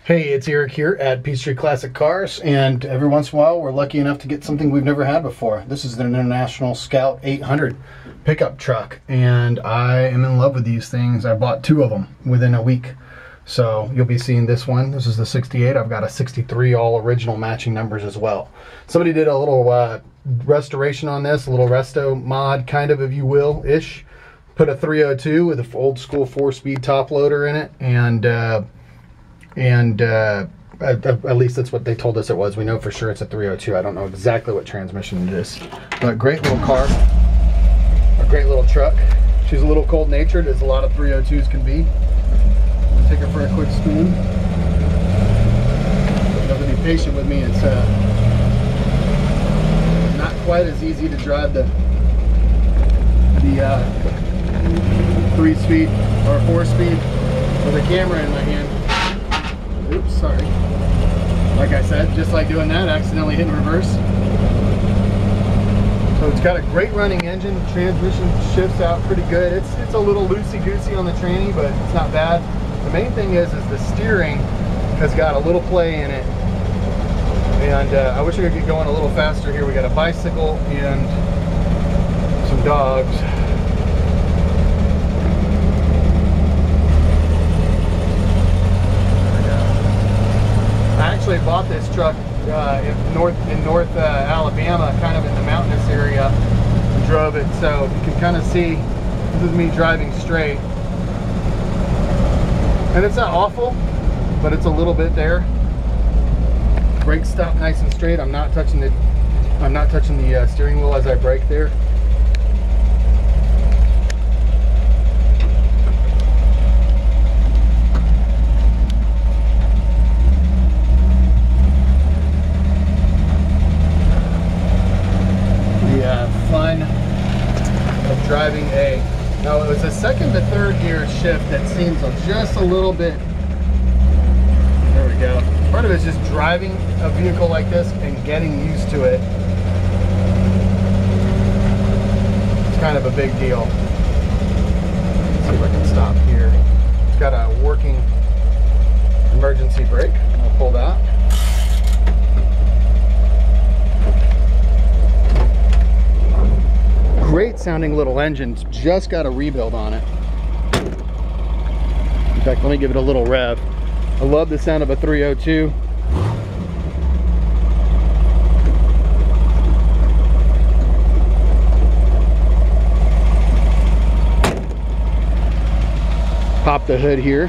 Hey, it's Eric here at Peachtree Classic Cars, and every once in a while we're lucky enough to get something we've never had before. This is the International Scout 800 pickup truck, and I am in love with these things. I bought two of them within a week. So you'll be seeing this one. This is the 68. I've got a 63, all original matching numbers as well. Somebody did a little restoration on this, a little resto mod kind of, if you will, ish. Put a 302 with an old school 4-speed top loader in it, and at least that's what they told us it was. We know for sure it's a 302. I don't know exactly what transmission it is, but great little car, a great little truck. She's a little cold-natured, as a lot of 302s can be. I'll take her for a quick spin. You have to be patient with me. It's not quite as easy to drive the 3-speed or 4-speed with a camera in my hand. Oops, sorry. Like I said, just like doing that, accidentally hitting reverse. So it's got a great running engine. The transmission shifts out pretty good. It's a little loosey-goosey on the tranny, but it's not bad. The main thing is the steering has got a little play in it. And I wish I could get going a little faster here. We got a bicycle and some dogs. I actually bought this truck in North Alabama, kind of in the mountainous area, and drove it. So you can kind of see, this is me driving straight. And it's not awful, but it's a little bit there. Brakes stop nice and straight. I'm not touching the steering wheel as I brake there. Fun of driving no, it was a second to third gear shift that seems just a little bit, there we go. Part of it is just driving a vehicle like this and getting used to it. It's kind of a big deal. Let's see if I can stop here. It's got a working emergency brake. I'll pull that. Great sounding little engine. It's just got a rebuild on it. In fact, let me give it a little rev. I love the sound of a 302. Pop the hood here.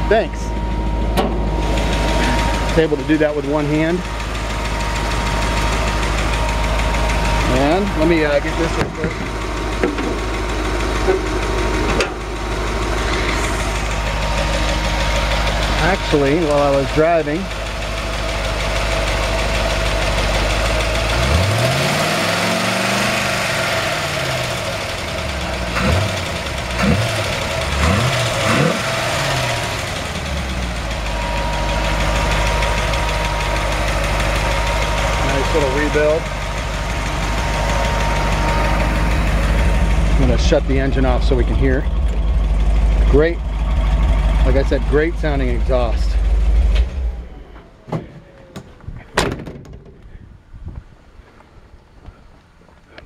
Thanks. It's able to do that with one hand. And let me get this real quick. Actually, while I was driving, nice little rebuild. I'm going to shut the engine off so we can hear. Great, like I said, great sounding exhaust.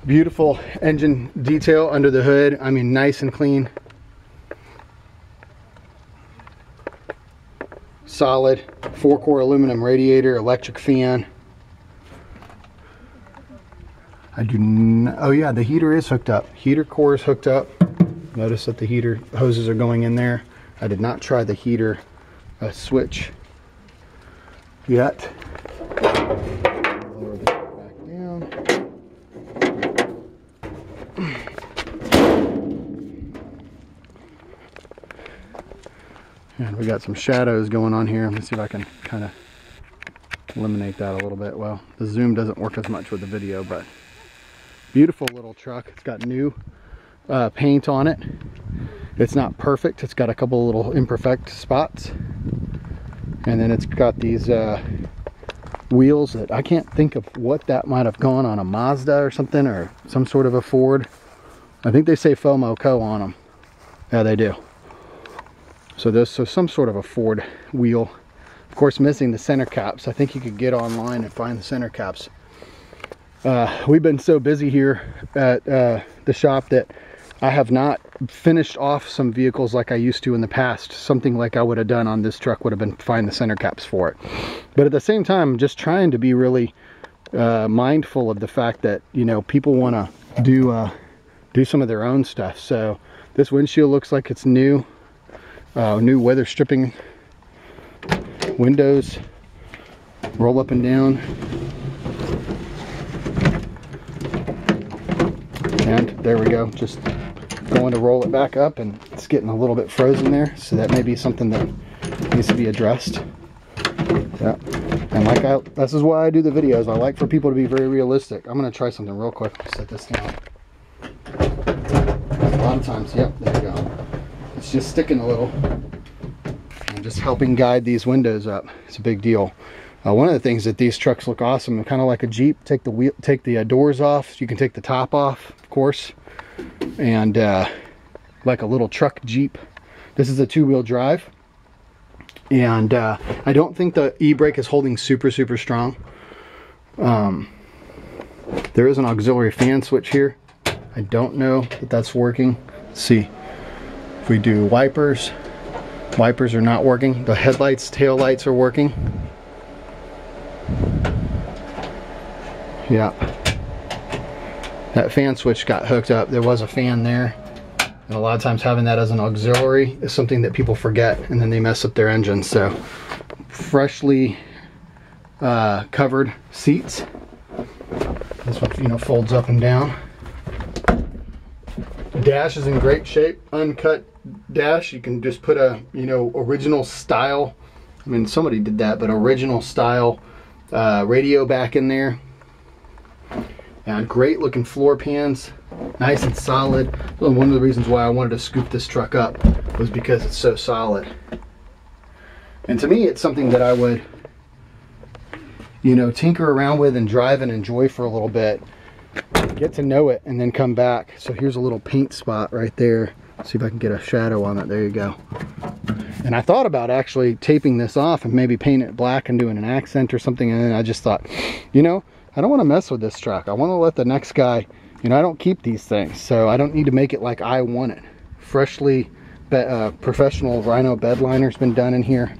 Beautiful engine detail under the hood. I mean, nice and clean. Solid 4-core aluminum radiator, electric fan. I do not, oh yeah, the heater is hooked up. Heater core is hooked up. Notice that the heater hoses are going in there. I did not try the heater switch yet. Lower this back down. And we got some shadows going on here. Let me see if I can kind of eliminate that a little bit. Well, the zoom doesn't work as much with the video, but beautiful little truck. It's got new paint on it. It's not perfect. It's got a couple of little imperfect spots. And then it's got these wheels that I can't think of what that might have gone on, a Mazda or something, or some sort of a Ford. I think they say FOMO Co on them. Yeah, they do. So some sort of a Ford wheel. Of course, missing the center caps. I think you could get online and find the center caps. We've been so busy here at the shop that I have not finished off some vehicles like I used to in the past. Something like I would have done on this truck would have been find the center caps for it. But at the same time, I'm just trying to be really mindful of the fact that, you know, people want to do some of their own stuff. So this windshield looks like it's new. New weather stripping windows, roll up and down. And there we go, just going to roll it back up, and it's getting a little bit frozen there, so that may be something that needs to be addressed. Yeah, and this is why I do the videos. I like for people to be very realistic. I'm going to try something real quick. Set this down. A lot of times, yep, there you go. It's just sticking a little. I'm just helping guide these windows up. It's a big deal. One of the things that these trucks look awesome, kind of like a Jeep. Take the doors off. You can take the top off, of course, and like a little truck Jeep. This is a 2-wheel drive, and I don't think the e-brake is holding super strong. There is an auxiliary fan switch here. I don't know if that's working. Let's see. If we do wipers are not working. The headlights, tail lights are working. Yeah, that fan switch got hooked up. There was a fan there, and a lot of times having that as an auxiliary is something that people forget, and then they mess up their engine. So freshly covered seats. This one, you know, folds up and down. The dash is in great shape, uncut dash. You can just put a, you know, original style, I mean, somebody did that, but original style radio back in there. And great looking floor pans, nice and solid. One of the reasons why I wanted to scoop this truck up was because it's so solid. And to me, it's something that I would, you know, tinker around with and drive and enjoy for a little bit. Get to know it and then come back. So here's a little paint spot right there. See if I can get a shadow on it. There you go. And I thought about actually taping this off and maybe painting it black and doing an accent or something. And then I just thought, you know, I don't want to mess with this truck. I want to let the next guy, you know, I don't keep these things, so I don't need to make it like I want it. Freshly professional Rhino bed liner's been done in here.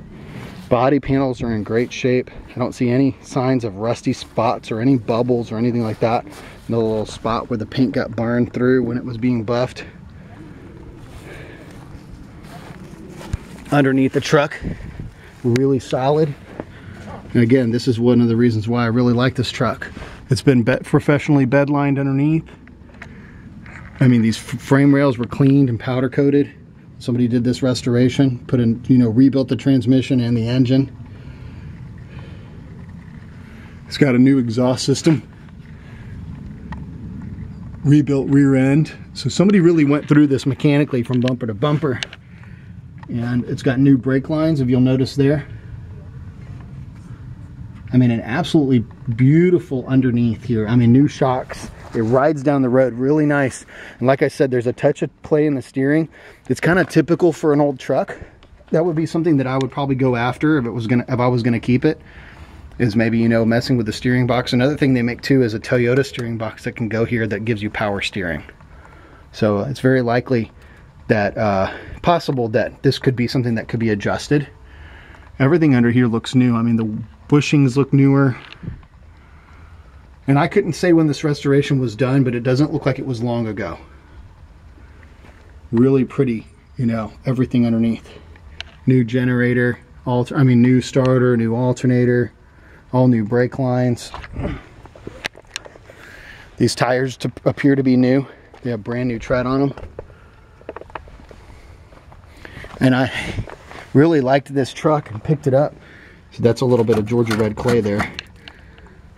Body panels are in great shape. I don't see any signs of rusty spots or any bubbles or anything like that. No little spot where the paint got burned through when it was being buffed. Underneath the truck, really solid. And again, this is one of the reasons why I really like this truck. It's been professionally bed lined underneath. I mean, these frame rails were cleaned and powder coated. Somebody did this restoration, put in, you know, rebuilt the transmission and the engine. It's got a new exhaust system. Rebuilt rear end. So somebody really went through this mechanically from bumper to bumper. And it's got new brake lines, if you'll notice there. I mean, an absolutely beautiful underneath here. I mean, new shocks. It rides down the road really nice. And like I said, there's a touch of play in the steering. It's kind of typical for an old truck. That would be something that I would probably go after if I was gonna keep it. Is maybe, you know, messing with the steering box. Another thing they make too is a Toyota steering box that can go here that gives you power steering. So it's very likely that possible that this could be something that could be adjusted. Everything under here looks new. I mean, the bushings look newer. And I couldn't say when this restoration was done, but it doesn't look like it was long ago. Really pretty, you know, everything underneath. New generator, new starter, new alternator, all new brake lines. These tires appear to be new. They have brand new tread on them. And I really liked this truck and picked it up. So that's a little bit of Georgia red clay there.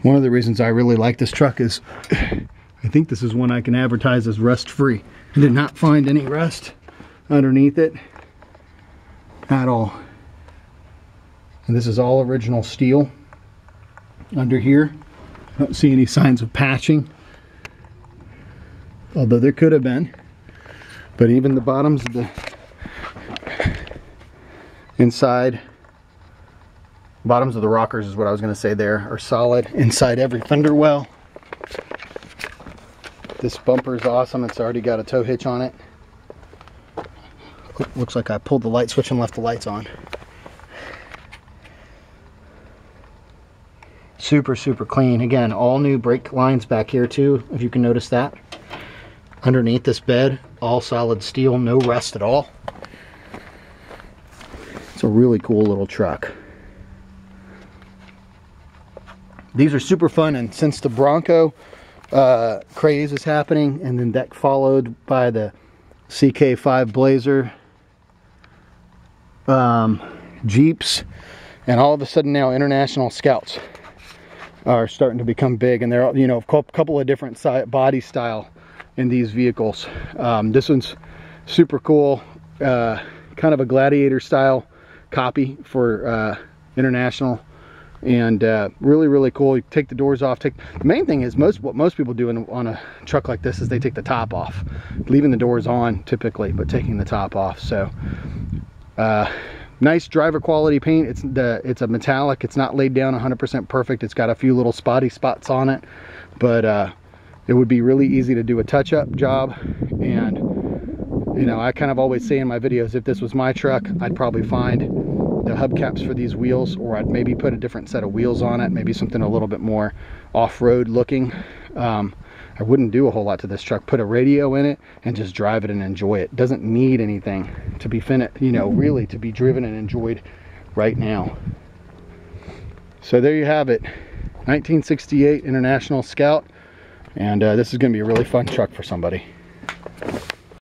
One of the reasons I really like this truck is I think this is one I can advertise as rust free. I did not find any rust underneath it at all. And this is all original steel under here. I don't see any signs of patching, although there could have been. But even the bottoms of Inside, bottoms of the rockers is what I was going to say there, are solid. Inside every fender well. This bumper is awesome. It's already got a tow hitch on it. Looks like I pulled the light switch and left the lights on. Super, super clean. Again, all new brake lines back here too, if you can notice that. Underneath this bed, all solid steel, no rust at all. It's a really cool little truck. These are super fun, and since the Bronco craze is happening, and then that followed by the CK5 Blazer, Jeeps, and all of a sudden now International Scouts are starting to become big, and they're, you know, a couple of different body style in these vehicles. This one's super cool, kind of a Gladiator style copy for International, and really, really cool. You take the doors off. The main thing is what most people do on a truck like this is they take the top off, leaving the doors on typically, but taking the top off. So nice driver quality paint. It's a metallic. It's not laid down 100% perfect. It's got a few little spotty spots on it, but it would be really easy to do a touch-up job. And you know, I kind of always say in my videos, if this was my truck, I'd probably find the hubcaps for these wheels, or I'd maybe put a different set of wheels on it, maybe something a little bit more off-road looking. I wouldn't do a whole lot to this truck. Put a radio in it and just drive it and enjoy it. Doesn't need anything to be finished, you know, really to be driven and enjoyed right now. So there you have it, 1968 International Scout, and this is going to be a really fun truck for somebody.